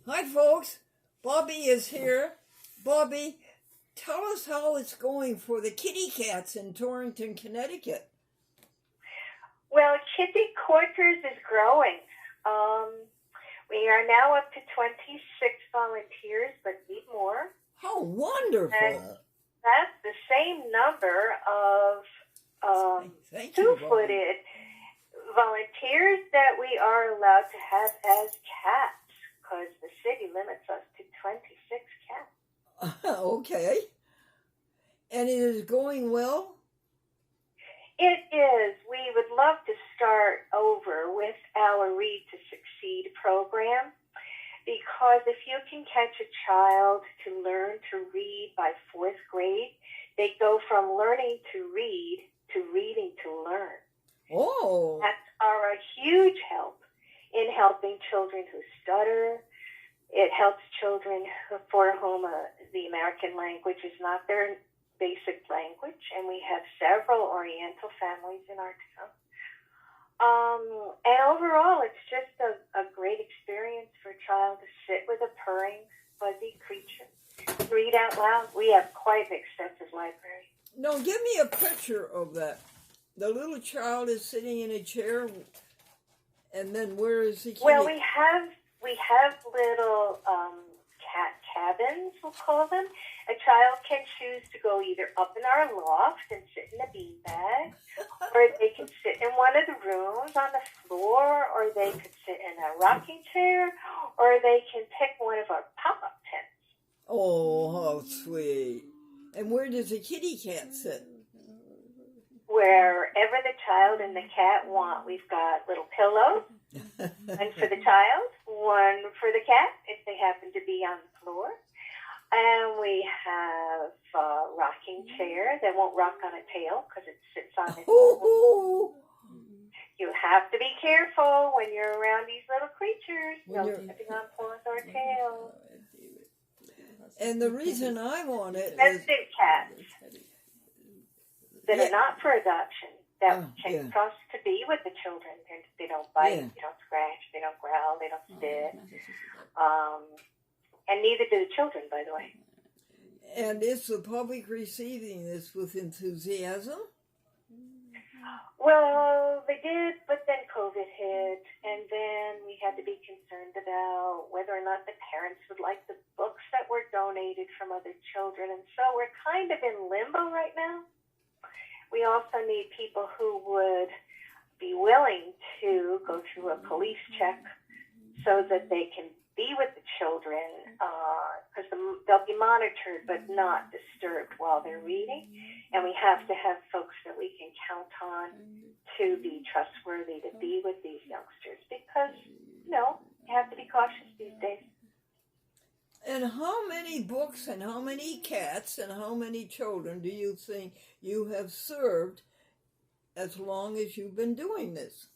Hi, folks. Bobbie is here. Bobbie, tell us how it's going for the kitty cats in Torrington, Connecticut. Well, Kitty Quarters is growing. We are now up to 26 volunteers, but need more. How wonderful. And that's the same number of Thank you, two-footed volunteers that we are allowed to have as cats, because the city limits us to 26 cats. Okay. And it is going well? It is. We would love to start over with our Read to Succeed program, because if you can catch a child to learn to read by 4th grade, they go from learning to read to reading to learn. Oh. That's a huge help in helping children who stutter. It helps children for whom the American language is not their basic language, and we have several Oriental families in our town. And overall, it's just a great experience for a child to sit with a purring, fuzzy creature, read out loud. We have quite an extensive library. No, give me a picture of that. The little child is sitting in a chair, and then where is the kitty? Well, we have little cat cabins, we'll call them. A child can choose to go either up in our loft and sit in a beanbag, or they can sit in one of the rooms on the floor, or they could sit in a rocking chair, or they can pick one of our pop-up tents. Oh, how sweet. And where does the kitty cat sit? Wherever the child and the cat want. We've got little pillows, one for the child, one for the cat, if they happen to be on the floor. And we have a rocking chair that won't rock on a tail because it sits on its own. You have to be careful when you're around these little creatures. No stepping on paws or tails. And the reason I want it is... Sensitive cats that are not for adoption, that can trust to be with the children. They don't bite, they don't scratch, they don't growl, they don't spit. And neither do the children, by the way. And is the public receiving this with enthusiasm? Well, they did, but then COVID hit, and then we had to be concerned about whether or not the parents would like the books that were donated from other children. And so we're kind of in limbo right now. We also need people who would be willing to go through a police check so that they can be with the children, because they'll be monitored but not disturbed while they're reading. And we have to have folks that we can count on to be trustworthy to be with these youngsters, because, you have to be cautious these days. And how many books and how many cats and how many children do you think you have served as long as you've been doing this?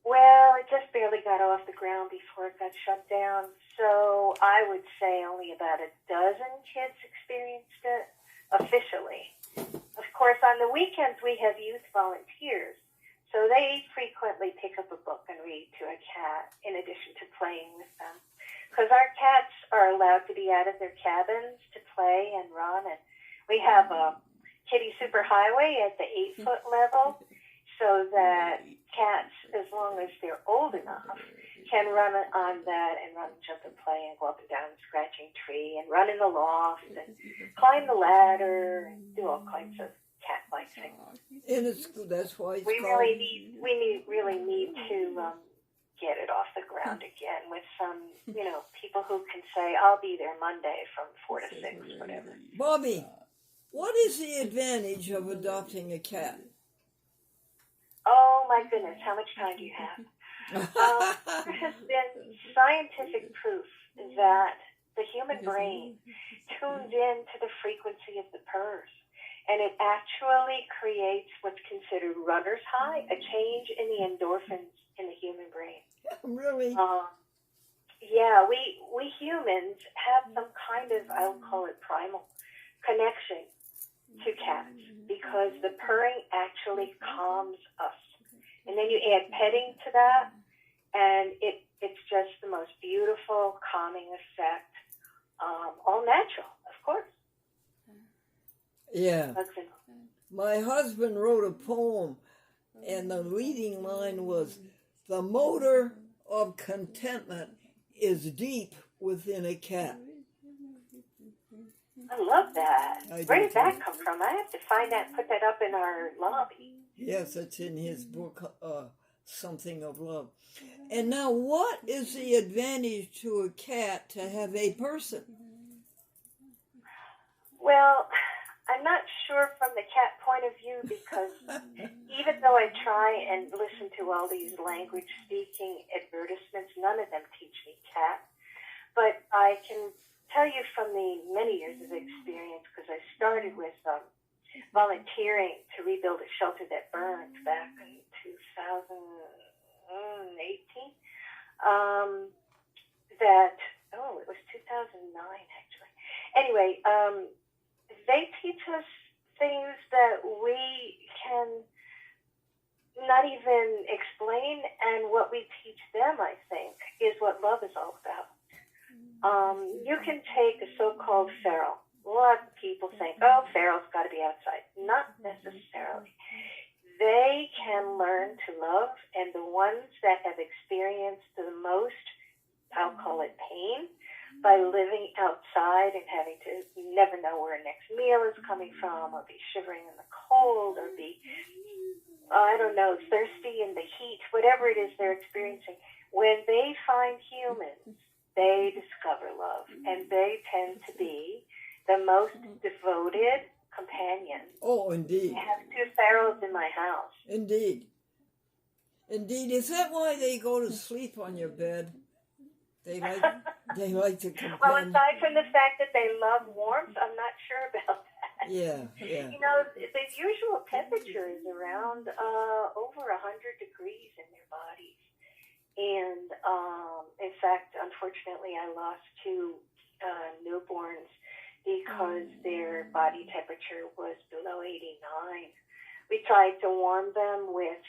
Well, it just barely got off the ground before it got shut down. So I would say only about a dozen kids experienced it officially. Of course, on the weekends we have youth volunteers. So they frequently pick up a book and read to a cat in addition to playing with them. Because our cats are allowed to be out of their cabins to play and run. And we have a kitty superhighway at the 8-foot level, so that cats, as long as they're old enough, can run on that and run, jump, and play and go up and down the scratching tree and run in the loft and climb the ladder and do all kinds of cat-like things. And that's why it's we really need to get it off the ground again with some, people who can say, I'll be there Monday from 4 to 6, whatever. Bobbie, what is the advantage of adopting a cat? Oh, my goodness, how much time do you have? There has been scientific proof that the human brain tunes in to the frequency of the purrs, and it actually creates what's considered runner's high, a change in the endorphins in the human brain. Really? Yeah, we humans have some kind of, I would call it primal connection to cats, because the purring actually calms us. And then you add petting to that, and it's just the most beautiful, calming effect. All natural, of course. Yeah. Hugs and My husband wrote a poem, and the leading line was, "The motor of contentment is deep within a cat." I love that. I do Where did that too. come from? I have to find that and put that up in our lobby. Yes, it's in his book, Something of Love. And now, what is the advantage to a cat to have a person? Well, I'm not sure from the cat point of view, because even though I try and listen to all these language speaking advertisements, none of them teach me cat. But I can tell you from the many years of experience, because I started with volunteering to rebuild a shelter that burned back in 2018. It was 2009 actually. Anyway, they teach us things that we can not even explain, and what we teach them, I think, is what love is all about. You can take a so-called feral. A lot of people think, oh, ferals got to be outside. Not necessarily. They can learn to love, and the ones that have experienced the most, I'll call it pain, by living outside and having to never know where next meal is coming from, or be shivering in the cold, or be, I don't know, thirsty in the heat, whatever it is they're experiencing. When they find humans, they discover love, and they tend to be the most devoted companions. Oh, indeed. I have 2 ferals in my house. Indeed. Indeed. Is that why they go to sleep on your bed? They like to companion. Well, aside from the fact that they love warmth, I'm not sure about that. Yeah. You know, the usual temperature is around over 100 degrees in their bodies. And in fact, unfortunately, I lost 2 newborns because their body temperature was below 89. We tried to warm them with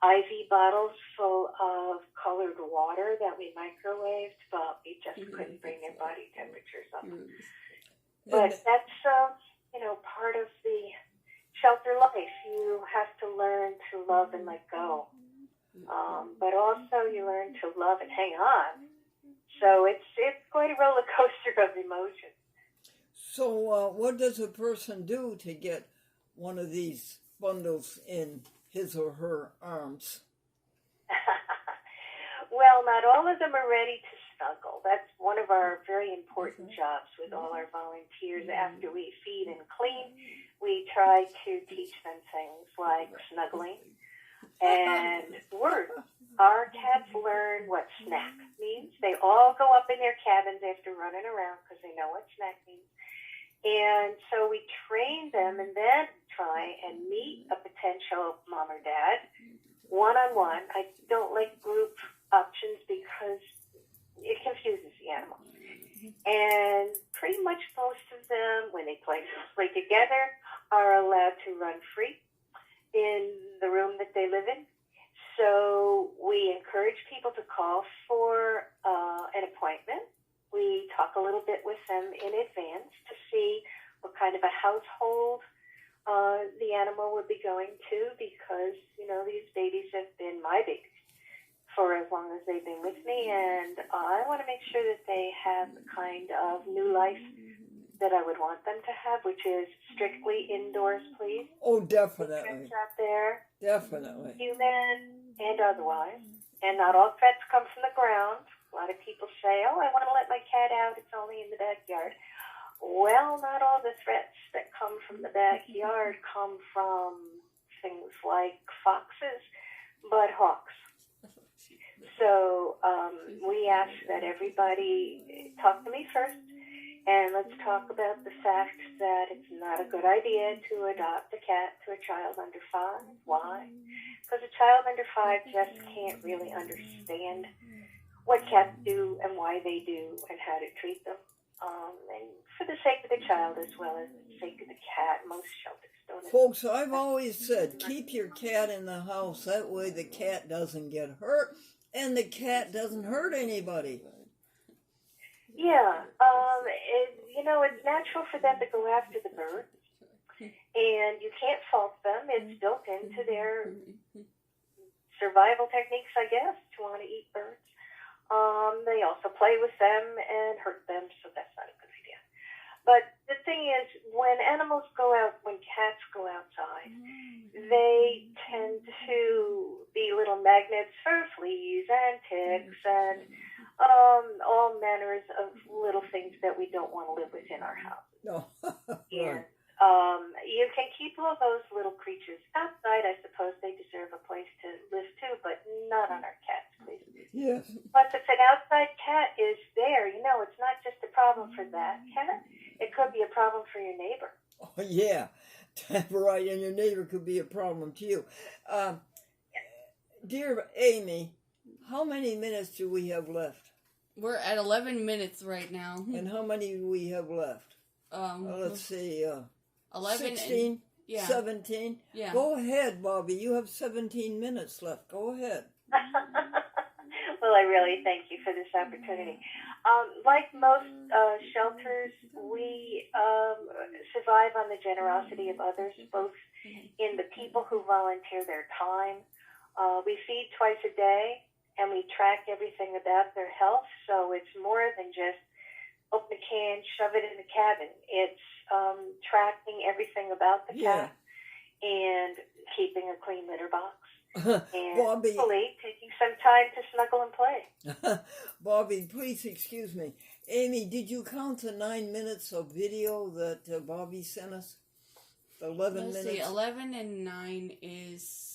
IV bottles full of colored water that we microwaved, but we just couldn't bring their body temperatures up. But that's, part of the shelter life. You have to learn to love and let go. But also you learn to love and hang on. So it's quite a roller coaster of emotions. So what does a person do to get one of these bundles in his or her arms? Well, not all of them are ready to snuggle. That's one of our very important jobs with all our volunteers. After we feed and clean, we try to teach them things like snuggling and words. Our cats learn what snack means. They all go up in their cabins after running around because they know what snack means. And so we train them and then try and meet a potential mom or dad one-on-one. I don't like group options because it confuses the animal. And pretty much most of them, when they play together, are allowed to run free in the room that they live in. So we encourage people to call for an appointment. We talk a little bit with them in advance to see what kind of a household the animal would be going to, because, these babies have been my babies for as long as they've been with me, and I want to make sure that they have the kind of new life that I would want them to have, which is strictly indoors, please. Oh, definitely. Threats out there, Definitely. human and otherwise, and not all threats come from the ground. A lot of people say, oh, I want to let my cat out, it's only in the backyard. Well, not all the threats that come from the backyard come from things like foxes, but hawks. So we ask that everybody talk to me first, and let's talk about the fact that it's not a good idea to adopt a cat to a child under 5. Why? Because a child under 5 just can't really understand what cats do and why they do and how to treat them. And for the sake of the child as well as the sake of the cat, most shelters don't. Folks, I've always said, keep your cat in the house. That way the cat doesn't get hurt And the cat doesn't hurt anybody. Yeah, it's natural for them to go after the birds, and you can't fault them. It's built into their survival techniques, I guess, to want to eat birds. They also play with them and hurt them, so that's not a good idea. But the thing is, when animals go out, when cats go outside, they tend to be little magnets for fleas and ticks and all manners of little things that we don't want to live with in our house. No. And you can keep all those little creatures outside. I suppose they deserve a place to live too, but not on our cats, please. Yes. But if an outside cat is there, it's not just a problem for that cat. It could be a problem for your neighbor. Oh, yeah. Right, and your neighbor could be a problem to you. Dear Amy, how many minutes do we have left? We're at 11 minutes right now. And how many do we have left? Let's see. 11 16? Yeah. 17? Yeah. Go ahead, Bobbie. You have 17 minutes left. Go ahead. Well, I really thank you for this opportunity. Like most shelters, we survive on the generosity of others, both in the people who volunteer their time. We feed twice a day, and we track everything about their health, so it's more than just open a can, shove it in the cabin. It's tracking everything about the cat and keeping a clean litter box. And Bobbie, hopefully taking some time to snuggle and play. Bobbie, please excuse me. Amy, did you count the 9 minutes of video that Bobbie sent us? 11 Let's minutes? see, 11 and 9 is...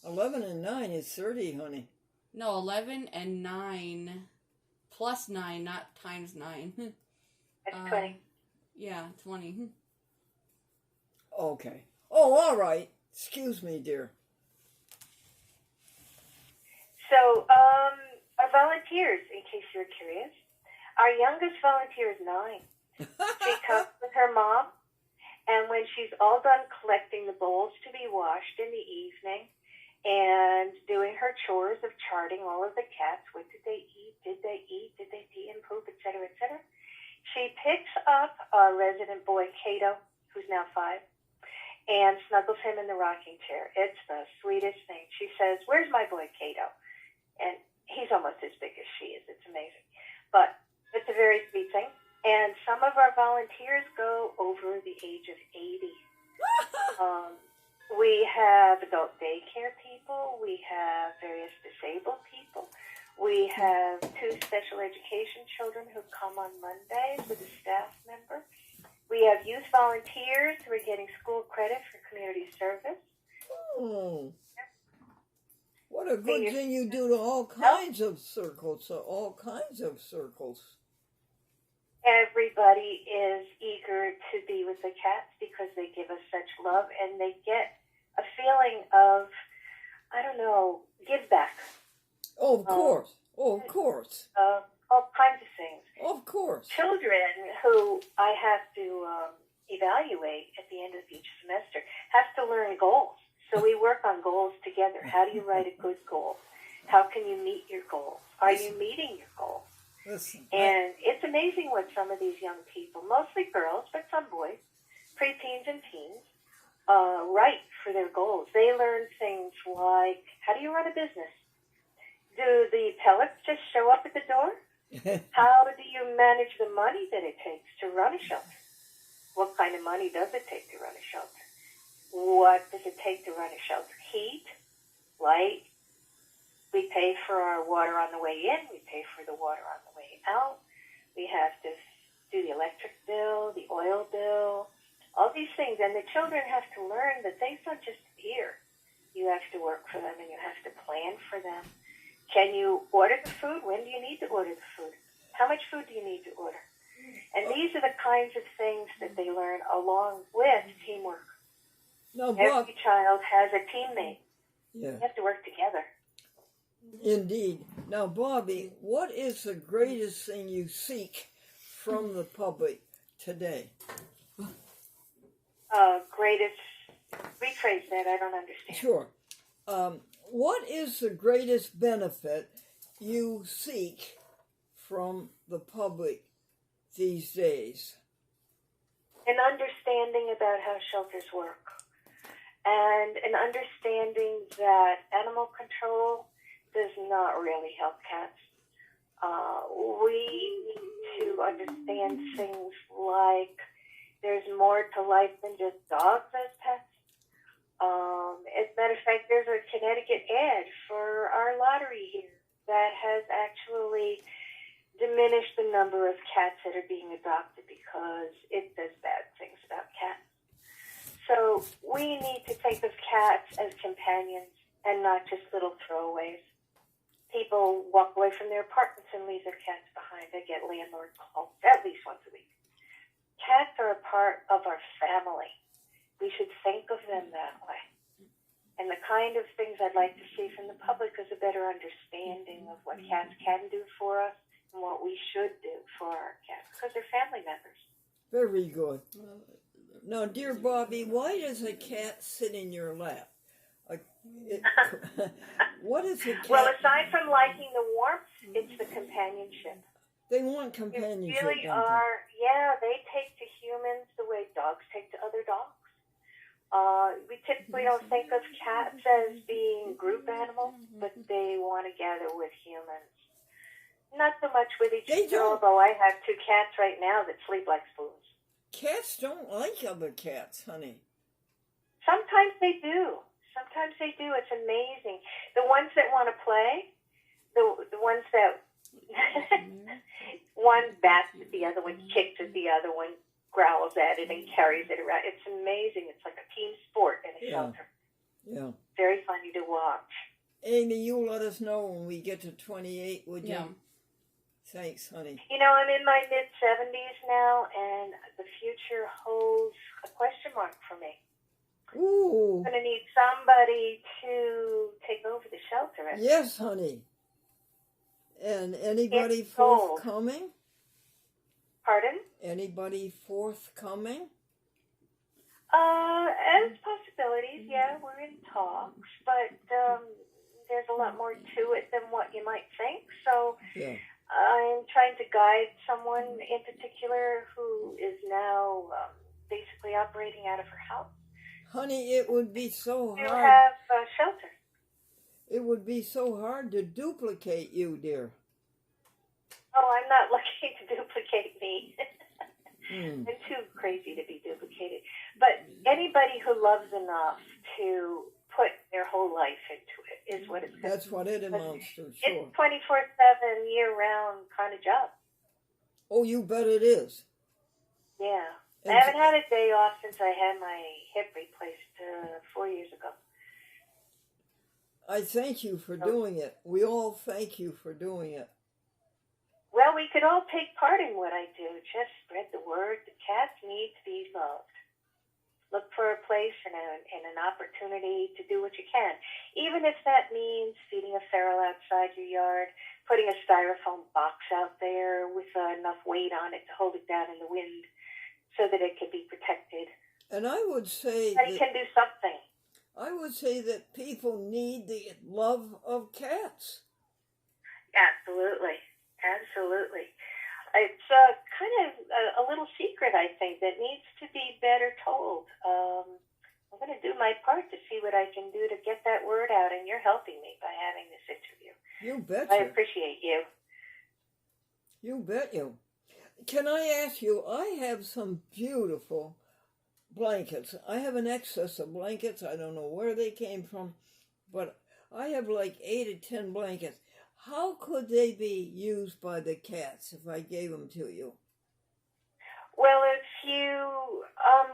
11 and 9 is 30, honey. No, 11 and 9 plus 9, not times 9. That's 20. Yeah, 20. Okay. Oh, all right. Excuse me, dear. So, our volunteers, in case you're curious, our youngest volunteer is 9. She comes with her mom, and when she's all done collecting the bowls to be washed in the evening and doing her chores of charting all of the cats, what did they eat, did they pee and poop, etc., etc., she picks up our resident boy, Cato, who's now 5, and snuggles him in the rocking chair. It's the sweetest thing. She says, "Where's my boy, Cato?" And he's almost as big as she is. It's amazing. But it's a very sweet thing. And some of our volunteers go over the age of 80. We have adult daycare people. We have various disabled people. We have 2 special education children who come on Mondays with a staff member. We have youth volunteers who are getting school credit for community service. Oh, what a good thing you do to all kinds of circles, all kinds of circles. Everybody is eager to be with the cats because they give us such love and they get a feeling of, I don't know, give back. Oh, of course. Oh, of course. All kinds of things. Of course. Children who I have to evaluate at the end of each semester have to learn goals. So we work on goals together. How do you write a good goal? How can you meet your goals? Are you meeting your goals? Listen, And it's amazing what some of these young people, mostly girls, but some boys, preteens and teens, write for their goals. They learn things like, how do you run a business? Do the pellets just show up at the door? How do you manage the money that it takes to run a shelter? What kind of money does it take to run a shelter? What does it take to run a shelter? Heat, light. We pay for our water on the way in. We pay for the water on the way out. We have to do the electric bill, the oil bill, all these things. And the children have to learn that things don't just appear. You have to work for them and you have to plan for them. Can you order the food? When do you need to order the food? How much food do you need to order? And these are the kinds of things that they learn along with teamwork. now, Every child has a teammate. yeah, You have to work together. indeed. Now, Bobbie, what is the greatest thing you seek from the public today? Greatest, rephrase that, I don't understand. Sure. What is the greatest benefit you seek from the public these days? An understanding about how shelters work, and an understanding that animal control does not really help cats. We need to understand things like there's more to life than just dogs as pets. As a matter of fact, there's a Connecticut ad for our lottery here that has actually diminished the number of cats that are being adopted because it says bad things about cats. So we need to think of cats as companions and not just little throwaways. People walk away from their apartments and leave their cats behind. They get landlord calls at least once a week. Cats are a part of our family. We should think of them that way. And the kind of things I'd like to see from the public is a better understanding of what cats can do for us and what we should do for our cats, because they're family members. Very good. Now, dear Bobbie, why does a cat sit in your lap? What is a cat? Well, aside from liking the warmth, it's the companionship. They want companionship. They really are. Yeah, they take to humans the way dogs take to other dogs. We typically don't think of cats as being group animals, but they want to gather with humans. Not so much with each other, although I have 2 cats right now that sleep like spoons. Cats don't like other cats, honey. Sometimes they do. Sometimes they do. It's amazing. The ones that want to play, the ones that one bats at the other one, kicks at the other one, growls at it, and carries it around. It's amazing. It's like a team sport in a shelter. Yeah. Very funny to watch. Amy, you let us know when we get to 28, would you? Yeah. Thanks, honey. You know, I'm in my mid-70s now, and the future holds a question mark for me. Ooh. I'm going to need somebody to take over the shelter. Yes, honey. And anybody It's cold. forthcoming? Pardon? Anybody forthcoming? As possibilities, yeah, we're in talks, but there's a lot more to it than what you might think. So Yeah. I'm trying to guide someone in particular who is now basically operating out of her house. Honey, it would be so To hard. have a shelter. It would be so hard to duplicate you, dear. Oh, I'm not looking to duplicate me. Mm. I'm too crazy to be duplicated. But anybody who loves enough to put their whole life into it is what it's going to be. That's what it amounts to, It's sure. 24/7, year-round kind of job. Oh, you bet it is. Yeah. I And- haven't had a day off since I had my hip replaced 4 years ago. I thank you for doing it. We all thank you for doing it. Well, we could all take part in what I do. Just spread the word. The cats need to be loved. Look for a place and an opportunity to do what you can. Even if that means feeding a feral outside your yard, putting a styrofoam box out there with enough weight on it to hold it down in the wind so that it can be protected. And I would say But you can do something. that people need the love of cats. Absolutely. Absolutely. It's kind of a little secret, I think, that needs to be better told. I'm going to do my part to see what I can do to get that word out, and you're helping me by having this interview. You bet I you. appreciate you. You bet you. Can I ask you, I have some beautiful blankets. I have an excess of blankets. I don't know where they came from, but I have like 8 or 10 blankets. How could they be used by the cats if I gave them to you? Well, if you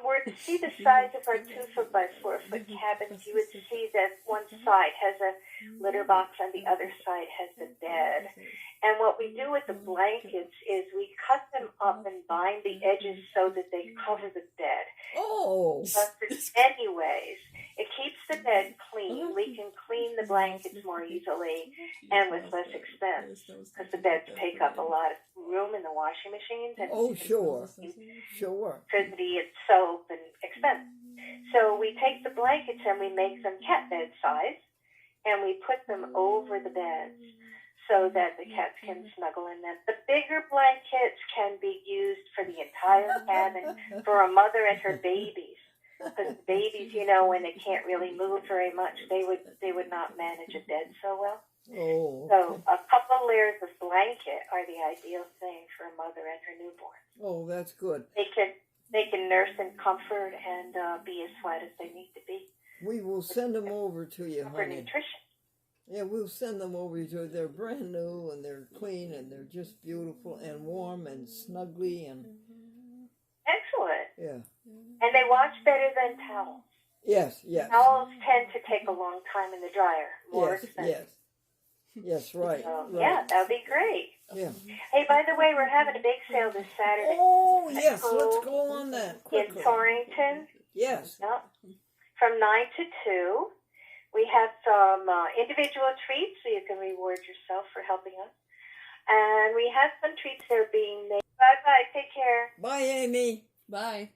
were to see the size of our 2-foot by 4-foot cabins, you would see that one side has a litter box and the other side has the bed. And what we do with the blankets is we cut them up and bind the edges so that they cover the bed. Oh! Anyways, it keeps the bed clean. We can clean the blankets more easily and with less expense because the beds take up a lot of room in the washing machines and Oh, sure. Sure. electricity and soap and expense. So we take the blankets and we make them cat bed size, and we put them over the beds so that the cats can snuggle in them. The bigger blankets can be used for the entire cabin for a mother and her babies. Because the babies, you know, when they can't really move very much, they would not manage a bed so well. Oh. So a couple layers of blanket are the ideal thing for a mother and her newborn. Oh, that's good. They can nurse in comfort and be as wet as they need to be. We will send them over to you, For honey. nutrition. Yeah, we'll send them over to you. They're brand new and they're clean and they're just beautiful and warm and snuggly and Excellent. yeah. And they wash better than towels. Yes, yes. Towels tend to take a long time in the dryer. More Yes, expensive. yes. Yes, right. So, right. yeah, that would be great. Yeah. Hey, by the way, we're having a big sale this Saturday. Oh, yes, Cool. let's go on that In quickly. Torrington. Yes. Yep. From 9 to 2. We have some individual treats so you can reward yourself for helping us. And we have some treats that are being made. Bye-bye. Take care. Bye, Amy. Bye.